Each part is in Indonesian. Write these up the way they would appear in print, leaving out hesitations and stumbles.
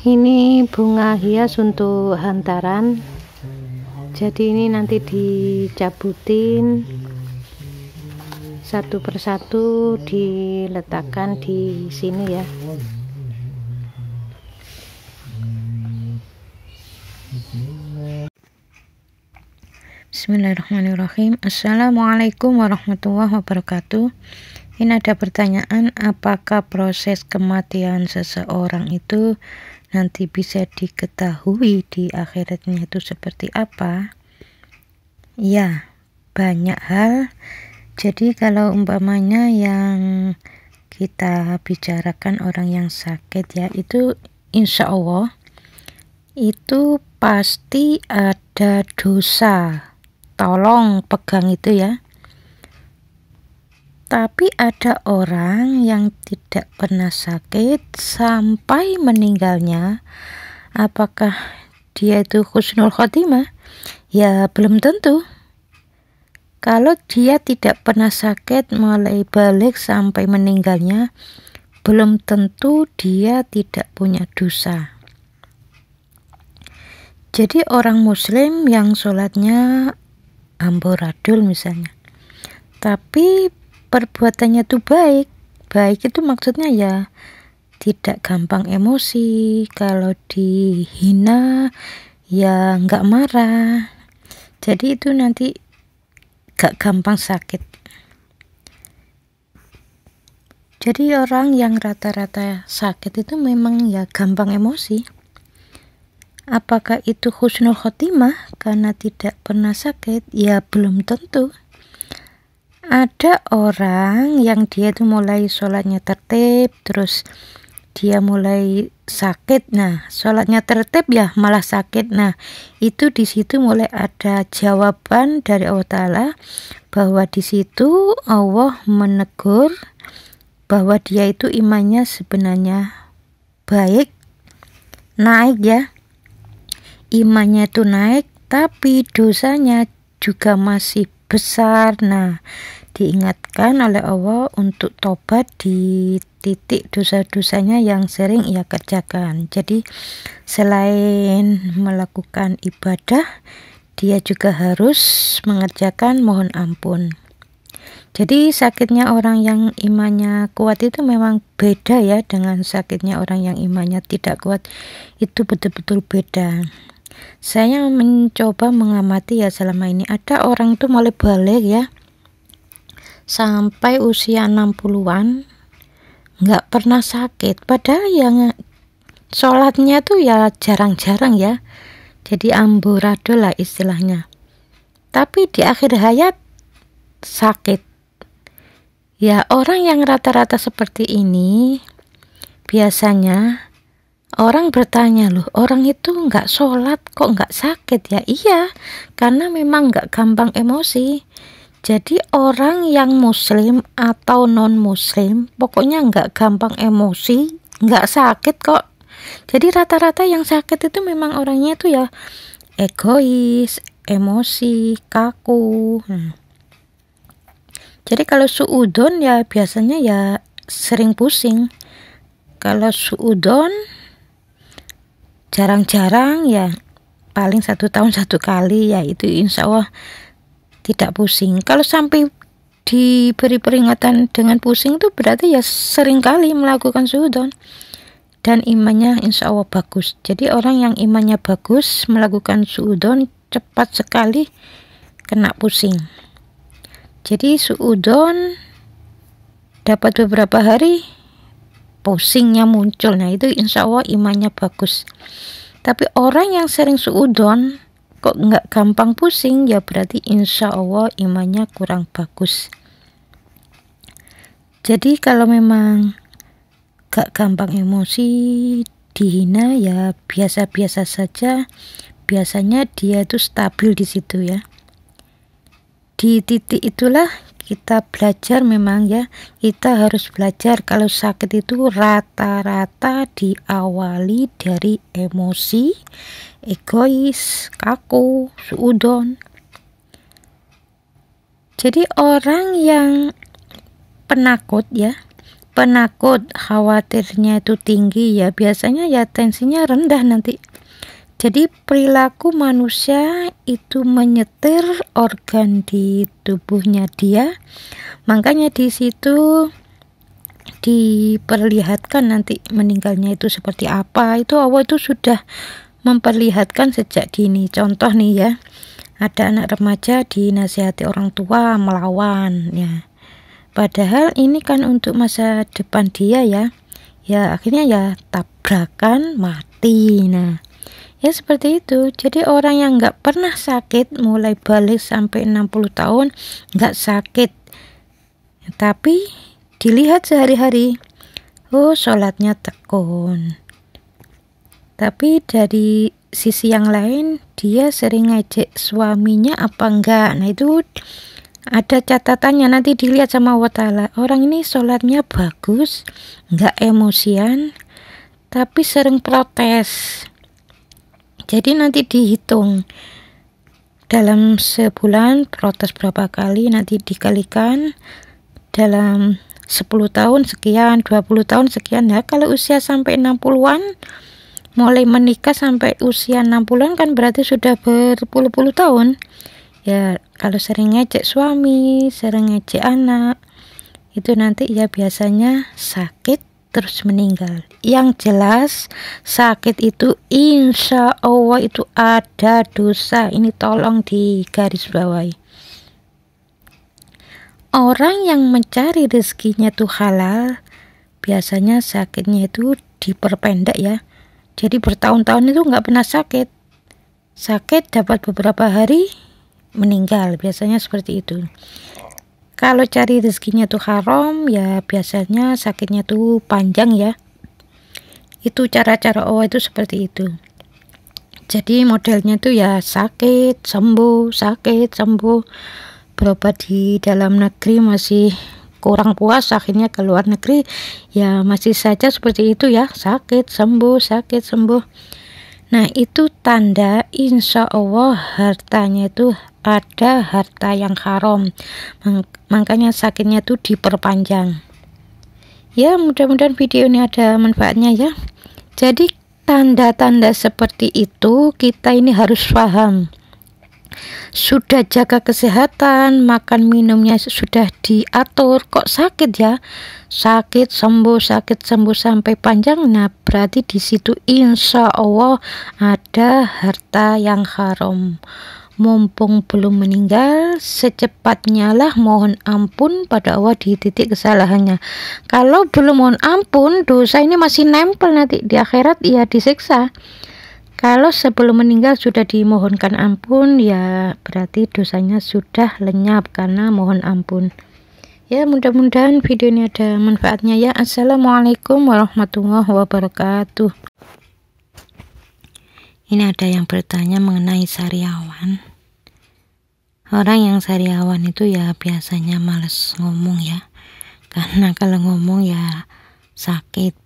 Ini bunga hias untuk hantaran. Jadi ini nanti dicabutin satu persatu, diletakkan di sini ya. Bismillahirrahmanirrahim. Assalamualaikum warahmatullahi wabarakatuh. Ini ada pertanyaan, apakah proses kematian seseorang itu nanti bisa diketahui di akhiratnya itu seperti apa? Ya, banyak hal. Jadi kalau umpamanya yang kita bicarakan orang yang sakit ya, itu insya Allah itu pasti ada dosa. Tolong pegang itu ya. Tapi ada orang yang tidak pernah sakit sampai meninggalnya. Apakah dia itu husnul khotimah? Ya belum tentu. Kalau dia tidak pernah sakit mulai balik sampai meninggalnya, belum tentu dia tidak punya dosa. Jadi orang muslim yang sholatnya amburadul misalnya, tapi perbuatannya itu baik itu maksudnya ya tidak gampang emosi, kalau dihina ya nggak marah, jadi itu nanti gak gampang sakit. Jadi orang yang rata-rata sakit itu memang ya gampang emosi. Apakah itu husnul khotimah karena tidak pernah sakit? Ya belum tentu. Ada orang yang dia tuh mulai sholatnya tertib, terus dia mulai sakit. Nah, sholatnya tertib ya malah sakit. Nah, itu di situ mulai ada jawaban dari Allah Ta'ala bahwa di situ Allah menegur bahwa dia itu imannya sebenarnya baik, naik ya. Imannya itu naik, tapi dosanya juga masih besar. Nah, diingatkan oleh Allah untuk tobat di titik dosa-dosanya yang sering ia kerjakan. Jadi selain melakukan ibadah, dia juga harus mengerjakan mohon ampun. Jadi sakitnya orang yang imannya kuat itu memang beda ya dengan sakitnya orang yang imannya tidak kuat. Itu betul-betul beda. Saya mencoba mengamati ya selama ini, ada orang tuh mulai balik ya sampai usia 60-an nggak pernah sakit, padahal yang sholatnya tuh ya jarang-jarang ya, jadi amburadul lah istilahnya, tapi di akhir hayat sakit. Ya orang yang rata-rata seperti ini biasanya orang bertanya, loh orang itu nggak sholat kok nggak sakit ya? Iya, karena memang nggak gampang emosi. Jadi orang yang muslim atau non muslim pokoknya nggak gampang emosi, nggak sakit kok. Jadi rata-rata yang sakit itu memang orangnya itu ya egois, emosi, kaku. Jadi kalau suudon ya biasanya ya sering pusing. Kalau suudon jarang-jarang ya, paling 1 tahun 1 kali ya, itu insya Allah tidak pusing. Kalau sampai diberi peringatan dengan pusing itu berarti ya sering kali melakukan suudon dan imannya insya Allah bagus. Jadi orang yang imannya bagus melakukan suudon cepat sekali kena pusing. Jadi suudon dapat beberapa hari pusingnya muncul. Nah itu insya Allah imannya bagus. Tapi orang yang sering suudon kok nggak gampang pusing, ya berarti insya Allah imannya kurang bagus. Jadi kalau memang gak gampang emosi, dihina ya biasa-biasa saja, biasanya dia itu stabil di situ ya. Di titik itulah kita belajar memang ya, kita harus belajar kalau sakit itu rata-rata diawali dari emosi, egois, kaku, suudon. Jadi orang yang penakut ya, penakut, khawatirnya itu tinggi, ya biasanya ya tensinya rendah nanti. Jadi perilaku manusia itu menyetir organ di tubuhnya dia, makanya di situ diperlihatkan nanti meninggalnya itu seperti apa. Itu Allah itu sudah memperlihatkan sejak dini. Contoh nih ya, ada anak remaja dinasihati orang tua melawan ya, padahal ini kan untuk masa depan dia ya akhirnya ya tabrakan mati. Nah ya seperti itu. Jadi orang yang nggak pernah sakit mulai balik sampai 60 tahun nggak sakit, tapi dilihat sehari-hari, oh sholatnya tekun, tapi dari sisi yang lain dia sering ngejek suaminya apa enggak. Nah itu ada catatannya, nanti dilihat sama Allah Ta'ala. Orang ini sholatnya bagus, nggak emosian, tapi sering protes. Jadi nanti dihitung dalam sebulan protes berapa kali, nanti dikalikan dalam 10 tahun sekian, 20 tahun sekian. Nah kalau usia sampai 60-an, mulai menikah sampai usia 60-an kan berarti sudah berpuluh-puluh tahun. Ya kalau sering ngejek suami, sering ngejek anak, itu nanti ya biasanya sakit terus meninggal. Yang jelas sakit itu insya Allah itu ada dosa. Ini tolong digarisbawahi. Orang yang mencari rezekinya itu halal, biasanya sakitnya itu diperpendek ya. Jadi bertahun-tahun itu nggak pernah sakit. Sakit dapat beberapa hari, meninggal. Biasanya seperti itu. Kalau cari rezekinya tuh haram, ya biasanya sakitnya tuh panjang ya. Itu cara-cara Allah itu seperti itu. Jadi modelnya tuh ya sakit, sembuh, sakit, sembuh. Berobat di dalam negeri masih kurang puas, akhirnya ke luar negeri, ya masih saja seperti itu ya, sakit, sembuh, sakit, sembuh. Nah itu tanda insya Allah hartanya itu ada harta yang haram, makanya sakitnya itu diperpanjang. Ya mudah-mudahan video ini ada manfaatnya ya. Jadi tanda-tanda seperti itu kita ini harus paham. Sudah jaga kesehatan, makan minumnya sudah diatur, kok sakit ya, sakit sembuh sampai panjang. Nah berarti di situ insya Allah ada harta yang haram. Mumpung belum meninggal, secepatnya lah mohon ampun pada Allah di titik kesalahannya. Kalau belum mohon ampun, dosa ini masih nempel, nanti di akhirat ya disiksa. Kalau sebelum meninggal sudah dimohonkan ampun, ya berarti dosanya sudah lenyap karena mohon ampun. Ya mudah-mudahan video ini ada manfaatnya ya. Assalamualaikum warahmatullahi wabarakatuh. Ini ada yang bertanya mengenai sariawan. Orang yang sariawan itu ya biasanya males ngomong ya, karena kalau ngomong ya sakit.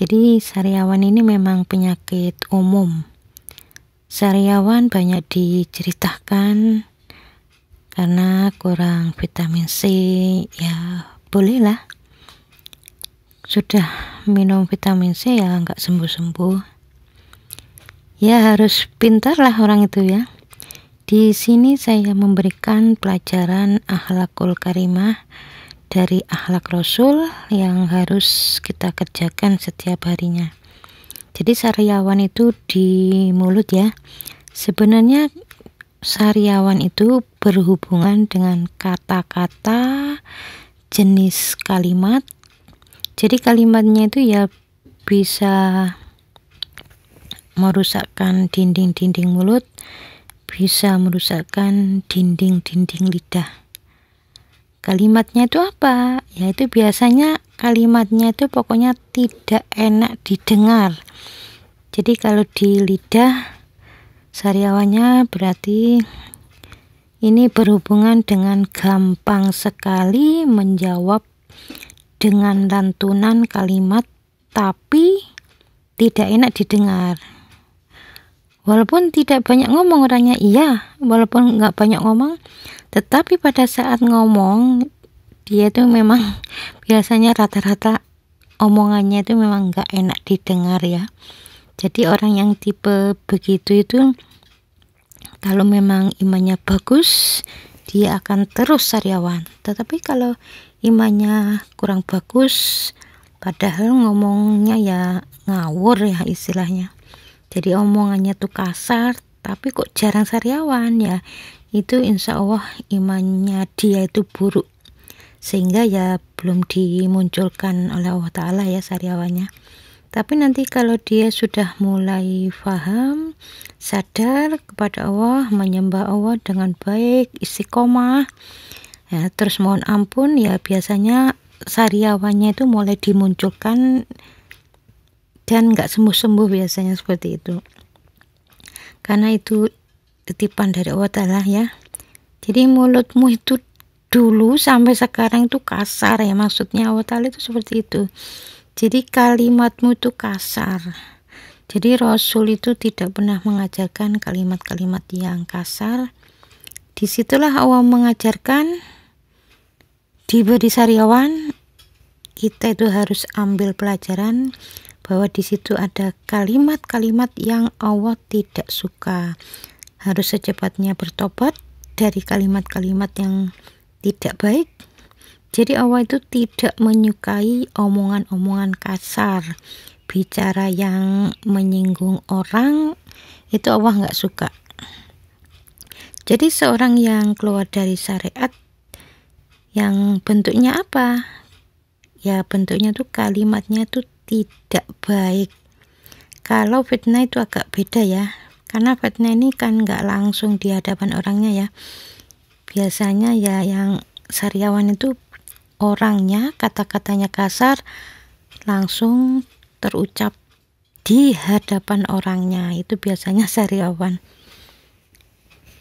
Jadi sariawan ini memang penyakit umum. Sariawan banyak diceritakan karena kurang vitamin C, ya bolehlah. Sudah minum vitamin C ya nggak sembuh-sembuh. Ya harus pintar lah orang itu ya. Di sini saya memberikan pelajaran akhlakul karimah dari akhlak Rasul yang harus kita kerjakan setiap harinya. Jadi sariawan itu di mulut ya. Sebenarnya sariawan itu berhubungan dengan kata-kata, jenis kalimat. Jadi kalimatnya itu ya bisa merusakkan dinding-dinding mulut, bisa merusakkan dinding-dinding lidah. Kalimatnya itu apa? Yaitu biasanya kalimatnya itu pokoknya tidak enak didengar. Jadi kalau di lidah sariawannya berarti ini berhubungan dengan gampang sekali menjawab dengan lantunan kalimat tapi tidak enak didengar. Walaupun tidak banyak ngomong orangnya, iya, walaupun nggak banyak ngomong, tetapi pada saat ngomong dia itu memang biasanya rata-rata omongannya itu memang nggak enak didengar ya. Jadi orang yang tipe begitu itu kalau memang imannya bagus, dia akan terus sariawan. Tetapi kalau imannya kurang bagus, padahal ngomongnya ya ngawur ya istilahnya, jadi omongannya tuh kasar, tapi kok jarang sariawan ya, itu insya Allah imannya dia itu buruk, sehingga ya belum dimunculkan oleh Allah Ta'ala ya sariawannya. Tapi nanti kalau dia sudah mulai paham, sadar kepada Allah, menyembah Allah dengan baik, istiqomah ya, terus mohon ampun ya, biasanya sariawannya itu mulai dimunculkan dan nggak sembuh-sembuh, biasanya seperti itu, karena itu titipan dari Allah Ta'ala ya. Jadi mulutmu itu dulu sampai sekarang itu kasar ya, maksudnya Allah Ta'ala itu seperti itu. Jadi kalimatmu itu kasar. Jadi Rasul itu tidak pernah mengajarkan kalimat-kalimat yang kasar. Disitulah Allah mengajarkan, diberi sariawan, kita itu harus ambil pelajaran bahwa di situ ada kalimat-kalimat yang Allah tidak suka. Harus secepatnya bertobat dari kalimat-kalimat yang tidak baik. Jadi Allah itu tidak menyukai omongan-omongan kasar, bicara yang menyinggung orang, itu Allah nggak suka. Jadi seorang yang keluar dari syariat, yang bentuknya apa? Ya bentuknya tuh kalimatnya tuh tidak baik. Kalau fitnah itu agak beda ya, karena fitnah ini kan nggak langsung di hadapan orangnya ya. Biasanya ya yang sariawan itu orangnya, kata-katanya kasar, langsung terucap di hadapan orangnya, itu biasanya sariawan.